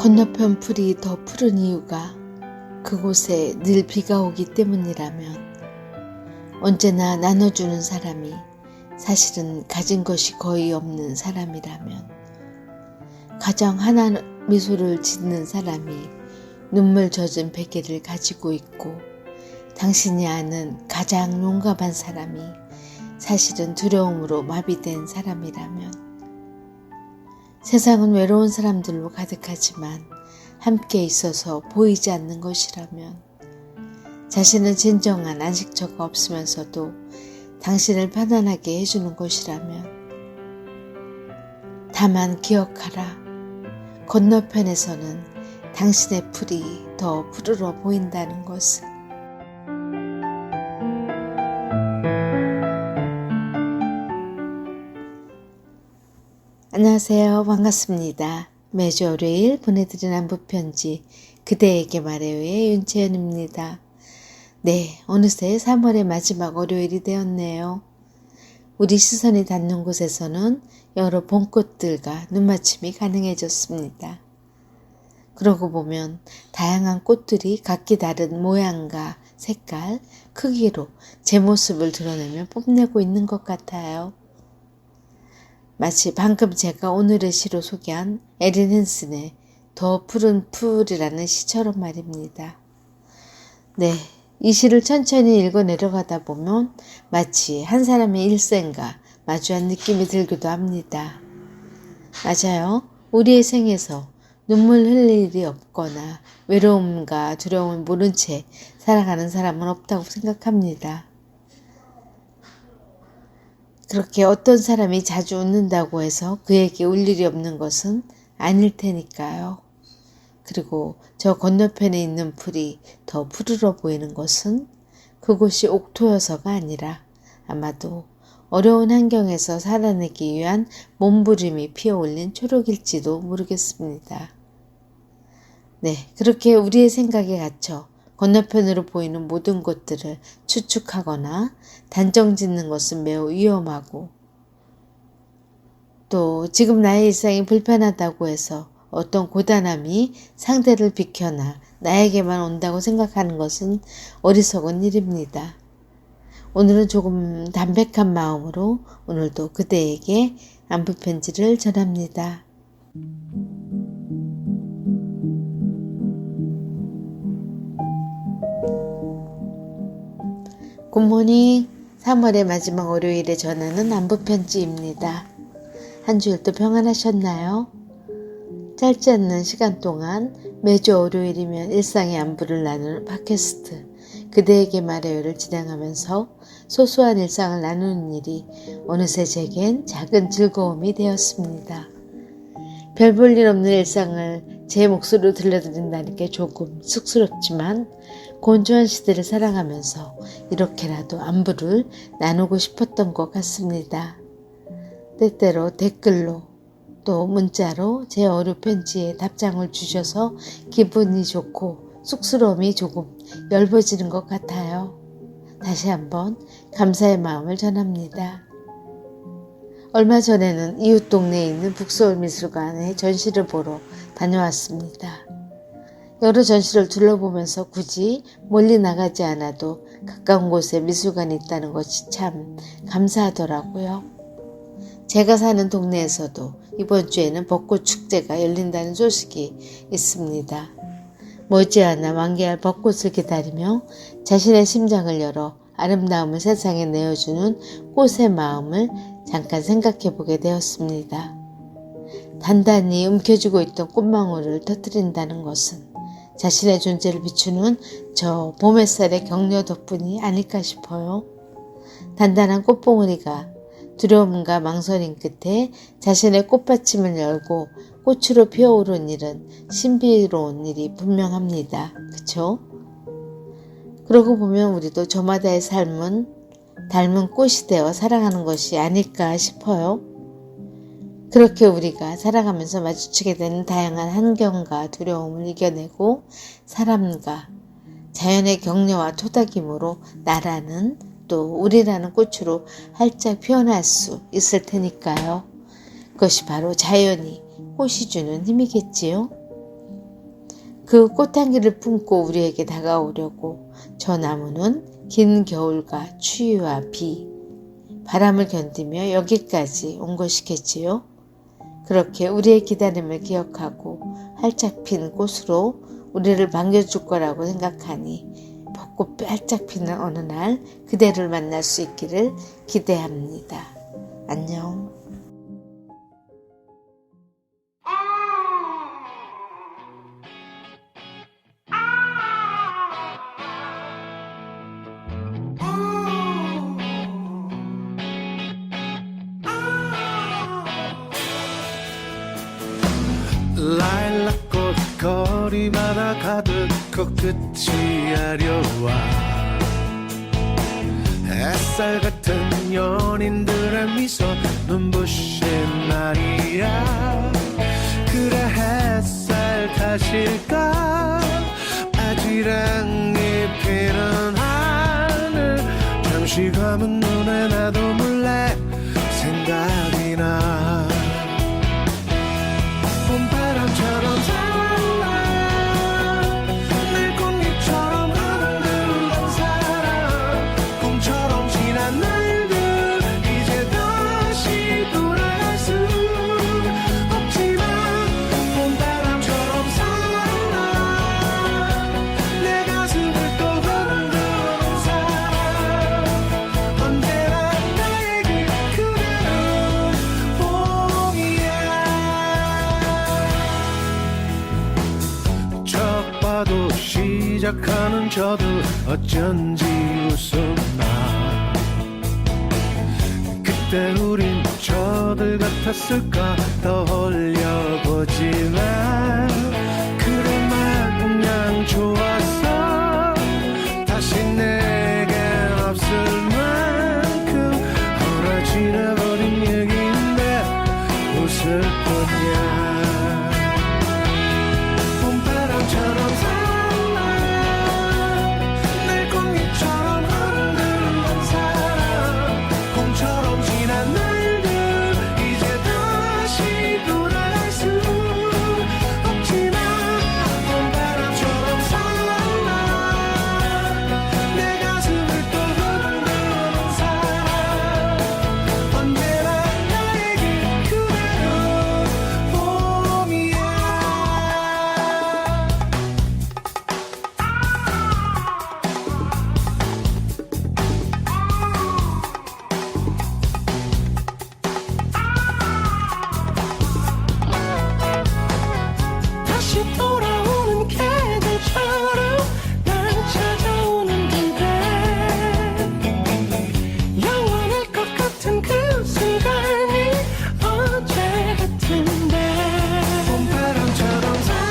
건너편 풀이 더 푸른 이유가 그곳에 늘 비가 오기 때문이라면, 언제나 나눠주는 사람이 사실은 가진 것이 거의 없는 사람이라면, 가장 환한 미소를 짓는 사람이 눈물 젖은 베개를 가지고 있고, 당신이 아는 가장 용감한 사람이 사실은 두려움으로 마비된 사람이라면, 세상은 외로운 사람들로 가득하지만 함께 있어서 보이지 않는 것이라면, 자신은 진정한 안식처가 없으면서도 당신을 편안하게 해주는 것이라면, 다만 기억하라. 건너편에서는 당신의 풀이 더 푸르러 보인다는 것을. 안녕하세요. 반갑습니다. 매주 월요일 보내드리는 안부편지 그대에게 말해요의 윤채연입니다. 네, 어느새 3월의 마지막 월요일이 되었네요. 우리 시선이 닿는 곳에서는 여러 봄꽃들과 눈맞춤이 가능해졌습니다. 그러고 보면 다양한 꽃들이 각기 다른 모양과 색깔, 크기로 제 모습을 드러내며 뽐내고 있는 것 같아요. 마치 방금 제가 오늘의 시로 소개한 에린 헨슨의 더 푸른 풀이라는 시처럼 말입니다. 네, 이 시를 천천히 읽어 내려가다 보면 마치 한 사람의 일생과 마주한 느낌이 들기도 합니다. 맞아요. 우리의 생에서 눈물 흘릴 일이 없거나 외로움과 두려움을 모른 채 살아가는 사람은 없다고 생각합니다. 그렇게 어떤 사람이 자주 웃는다고 해서 그에게 울 일이 없는 것은 아닐 테니까요. 그리고 저 건너편에 있는 풀이 더 푸르러 보이는 것은 그곳이 옥토여서가 아니라 아마도 어려운 환경에서 살아내기 위한 몸부림이 피어올린 초록일지도 모르겠습니다. 네, 그렇게 우리의 생각에 갇혀 건너편으로 보이는 모든 것들을 추측하거나 단정짓는 것은 매우 위험하고, 또 지금 나의 일상이 불편하다고 해서 어떤 고단함이 상대를 비켜나 나에게만 온다고 생각하는 것은 어리석은 일입니다. 오늘은 조금 담백한 마음으로 오늘도 그대에게 안부편지를 전합니다. 굿모닝. 3월의 마지막 월요일에 전하는 안부편지입니다. 한 주일도 평안하셨나요? 짧지 않는 시간 동안 매주 월요일이면 일상의 안부를 나누는 팟캐스트 그대에게 말해요를 진행하면서 소소한 일상을 나누는 일이 어느새 제겐 작은 즐거움이 되었습니다. 별 볼 일 없는 일상을 제 목소리로 들려드린다는 게 조금 쑥스럽지만 건조한 시대를 살아가면서 이렇게라도 안부를 나누고 싶었던 것 같습니다. 때때로 댓글로 또 문자로 제 어류 편지에 답장을 주셔서 기분이 좋고 쑥스러움이 조금 엷어지는 것 같아요. 다시 한번 감사의 마음을 전합니다. 얼마 전에는 이웃 동네에 있는 북서울미술관에 전시를 보러 다녀왔습니다. 여러 전시를 둘러보면서 굳이 멀리 나가지 않아도 가까운 곳에 미술관이 있다는 것이 참 감사하더라고요. 제가 사는 동네에서도 이번 주에는 벚꽃 축제가 열린다는 소식이 있습니다. 머지않아 만개할 벚꽃을 기다리며 자신의 심장을 열어 아름다움을 세상에 내어주는 꽃의 마음을 잠깐 생각해 보게 되었습니다. 단단히 움켜쥐고 있던 꽃망울을 터뜨린다는 것은 자신의 존재를 비추는 저 봄햇살의 격려 덕분이 아닐까 싶어요. 단단한 꽃봉오리가 두려움과 망설임 끝에 자신의 꽃받침을 열고 꽃으로 피어오른 일은 신비로운 일이 분명합니다. 그쵸? 그러고 보면 우리도 저마다의 삶은 닮은 꽃이 되어 살아가는 것이 아닐까 싶어요. 그렇게 우리가 살아가면서 마주치게 되는 다양한 환경과 두려움을 이겨내고 사람과 자연의 격려와 토닥임으로 나라는 또 우리라는 꽃으로 활짝 피어날 수 있을 테니까요. 그것이 바로 자연이 꽃이 주는 힘이겠지요. 그 꽃향기를 품고 우리에게 다가오려고 저 나무는 긴 겨울과 추위와 비, 바람을 견디며 여기까지 온 것이겠지요. 그렇게 우리의 기다림을 기억하고 활짝 핀 꽃으로 우리를 반겨줄 거라고 생각하니 벚꽃 활짝 피는 어느 날 그대를 만날 수 있기를 기대합니다. 안녕. 라일락꽃 거리마다 가득 코끝이 아려와 햇살 같은 연인들의 미소 눈부신 날이야. 그래 햇살 탓일까 아지랑이 피는 하늘 잠시 감은 눈에 나도 몰래 생각이 나. 봄바람처럼 살아 늘 꽃잎처럼 흐르는 사랑 꿈처럼 지난 날들 이제 다시 돌아갈 수 없지만 봄바람처럼 살아 내 가슴을 또 흔드는 사랑 언제나 나에게 그대는 봄이야. 첫 봐도 시작하는 저도 어쩐지 웃었나. 그때 우린 저들 같았을까 떠올려보지만 그래 마냥 좋았어. 다시 내겐 없을 만큼 허나 지나버린 얘기인데 웃을 뿐이야. 봄바람처럼 살아 늘 꽃잎처럼 흔들리는 사랑 꿈처럼 지난 날들 이제 다시 돌아갈 수 없지만 봄바람처럼 살아 내 가슴을 또 흔드는 사랑 언제나 나에게 그대는 봄이야. 다시 돌아오는 계절처럼 날 찾아오는 길에 영원할 것 같은 그 순간이 어제 같은데 봄바람처럼 살아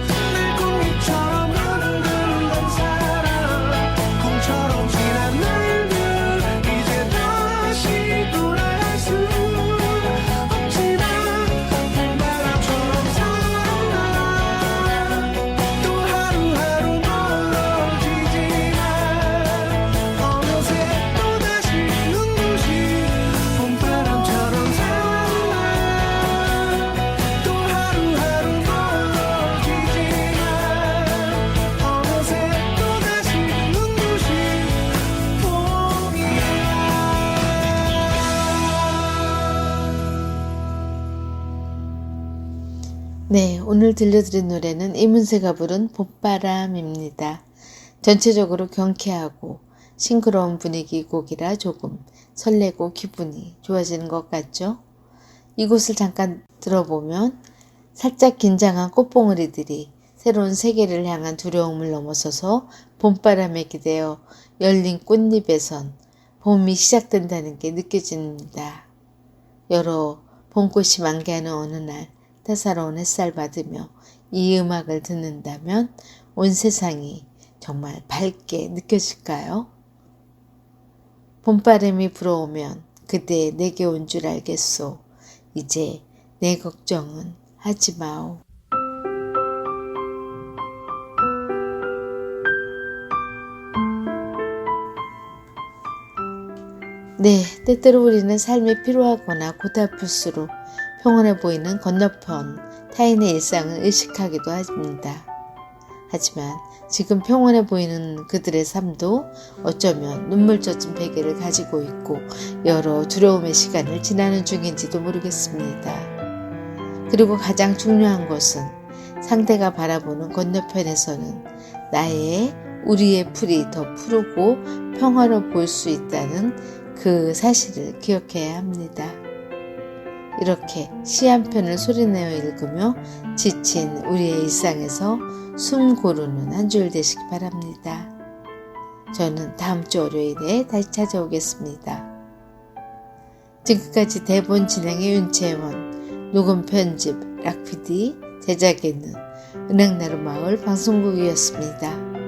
늘 꽃잎처럼 흔들리는 사랑 꿈처럼 지난 날들 이제 다시 돌아갈 수 없지만 봄바람처럼 살아 또 하루하루 멀어지지만 어느새 또다시 눈부신 봄바람처럼 살아 또 하루하루 멀어지지만 어느새 또다시 눈부신 봄이야. 네, 오늘 들려드린 노래는 이문세가 부른 봄바람입니다. 전체적으로 경쾌하고 싱그러운 분위기 곡이라 조금 설레고 기분이 좋아지는 것 같죠? 이곳을 잠깐 들어보면 살짝 긴장한 꽃봉오리들이 새로운 세계를 향한 두려움을 넘어서서 봄바람에 기대어 열린 꽃잎에선 봄이 시작된다는 게 느껴집니다. 여러 봄꽃이 만개하는 어느 날 따사로운 햇살 받으며 이 음악을 듣는다면 온 세상이 정말 밝게 느껴질까요? 봄바람이 불어오면 그대 내게 온 줄 알겠소. 이제 내 걱정은 하지 마오. 네, 때때로 우리는 삶이 피로하거나 고달플수록 평온해 보이는 건너편 타인의 일상을 의식하기도 합니다. 하지만 지금 평온해 보이는 그들의 삶도 어쩌면 눈물 젖은 베개를 가지고 있고 여러 두려움의 시간을 지나는 중인지도 모르겠습니다. 그리고 가장 중요한 것은 상대가 바라보는 건너편에서는 우리의 풀이 더 푸르고 평화로 보일 수 있다는 그 사실을 기억해야 합니다. 이렇게 시 한 편을 소리내어 읽으며 지친 우리의 일상에서 숨 고르는 한 줄 되시기 바랍니다. 저는 다음 주 월요일에 다시 찾아오겠습니다. 지금까지 대본 진행의 윤채원, 녹음 편집 락PD, 제작에는 은행나루 마을 방송국이었습니다.